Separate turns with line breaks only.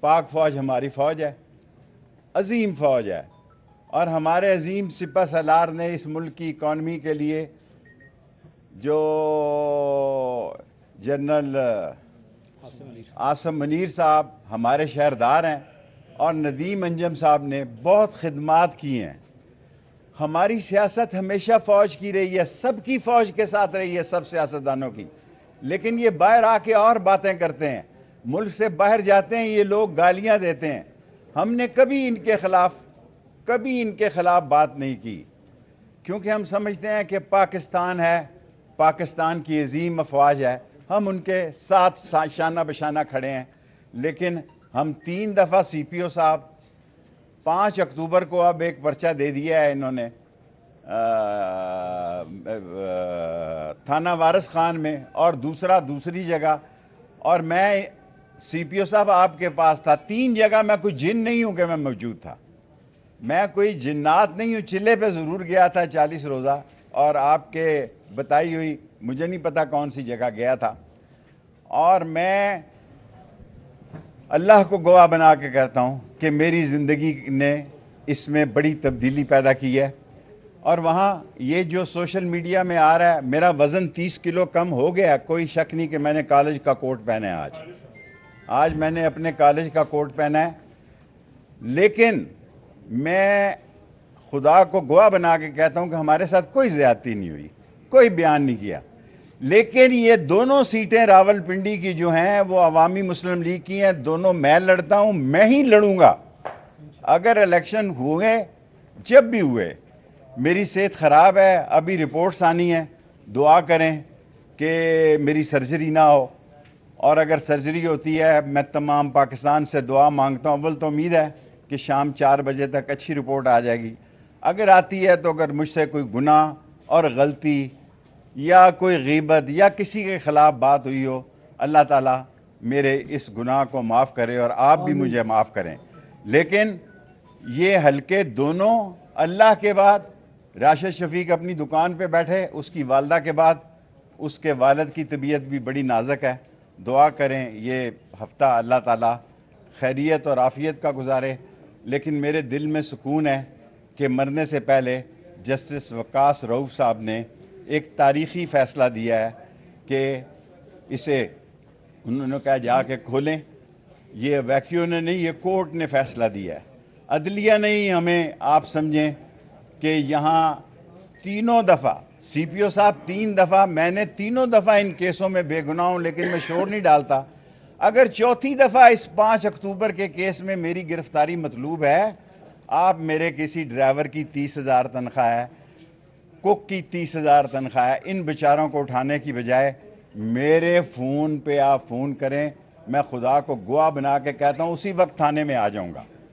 پاک فوج ہماری فوج ہے، عظیم فوج ہے، اور ہمارے عظیم سپہ سالار نے اس ملک کی اکانومی کے لیے جو جنرل عاصم منیر صاحب ہمارے شہردار ہیں، اور ندیم انجم صاحب نے بہت خدمات کی ہیں۔ ہماری سیاست ہمیشہ فوج کی رہی ہے، سب کی فوج کے ساتھ رہی ہے، سب سیاستدانوں کی، لیکن یہ باہر آ کے اور باتیں کرتے ہیں، ملک سے باہر جاتے ہیں یہ لوگ گالیاں دیتے ہیں۔ ہم نے کبھی ان کے خلاف بات نہیں کی، کیونکہ ہم سمجھتے ہیں کہ پاکستان ہے، پاکستان کی عظیم افواج ہے، ہم ان کے ساتھ شانہ بشانہ کھڑے ہیں۔ لیکن ہم 3 دفعہ سی پی او صاحب 5 اکتوبر کو اب ایک پرچہ دے دیا ہے انہوں نے تھانہ وارث خان میں، اور دوسری جگہ، اور میں سی پی او صاحب آپ کے پاس تھا 3 جگہ۔ میں کوئی جن نہیں ہوں کہ میں موجود تھا، میں کوئی جنات نہیں ہوں، چلے پہ ضرور گیا تھا 40 روزہ، اور آپ کے بتائی ہوئی مجھے نہیں پتا کون سی جگہ گیا تھا، اور میں اللہ کو گواہ بنا کے کہتا ہوں کہ میری زندگی نے اس میں بڑی تبدیلی پیدا کی ہے۔ اور وہاں یہ جو سوشل میڈیا میں آ رہا ہے، میرا وزن 30 کلو کم ہو گیا، کوئی شک نہیں کہ میں نے کالج کا کوٹ پہنا ہے آج میں نے اپنے کالج کا کوٹ پہنا ہے، لیکن میں خدا کو گواہ بنا کے کہتا ہوں کہ ہمارے ساتھ کوئی زیادتی نہیں ہوئی، کوئی بیان نہیں کیا۔ لیکن یہ دونوں سیٹیں راولپنڈی کی جو ہیں وہ عوامی مسلم لیگ کی ہیں، دونوں میں لڑتا ہوں، میں ہی لڑوں گا۔ اگر الیکشن ہوئے، جب بھی ہوئے، میری صحت خراب ہے، ابھی رپورٹس آنی ہیں، دعا کریں کہ میری سرجری نہ ہو، اور اگر سرجری ہوتی ہے میں تمام پاکستان سے دعا مانگتا ہوں۔ اول تو امید ہے کہ شام 4 بجے تک اچھی رپورٹ آ جائے گی، اگر آتی ہے تو اگر مجھ سے کوئی گناہ اور غلطی یا کوئی غیبت یا کسی کے خلاف بات ہوئی ہو، اللہ تعالیٰ میرے اس گناہ کو معاف کرے اور آپ بھی مجھے معاف کریں۔ لیکن یہ حلقے دونوں، اللہ کے بعد راشد شفیق اپنی دکان پہ بیٹھے، اس کی والدہ کے بعد اس کے والد کی طبیعت بھی بڑی نازک ہے، دعا کریں یہ ہفتہ اللہ تعالیٰ خیریت اور عافیت کا گزارے۔ لیکن میرے دل میں سکون ہے کہ مرنے سے پہلے جسٹس وقاص رؤوف صاحب نے ایک تاریخی فیصلہ دیا ہے کہ اسے انہوں نے کہا جا کے کھولیں، یہ ویکیو نے نہیں، یہ کورٹ نے فیصلہ دیا ہے، عدلیہ نہیں۔ ہمیں آپ سمجھیں کہ یہاں 3 دفعہ سی پی او صاحب 3 دفعہ، میں نے 3 دفعہ ان کیسوں میں بے گناہ ہوں، لیکن میں شور نہیں ڈالتا۔ اگر 4تھی دفعہ اس 5 اکتوبر کے کیس میں میری گرفتاری مطلوب ہے، آپ میرے کسی ڈرائیور کی 30,000 تنخواہ ہے، کک کی 30,000 تنخواہ ہے، ان بیچاروں کو اٹھانے کی بجائے میرے فون پہ آپ فون کریں، میں خدا کو گواہ بنا کے کہتا ہوں اسی وقت تھانے میں آ جاؤں گا۔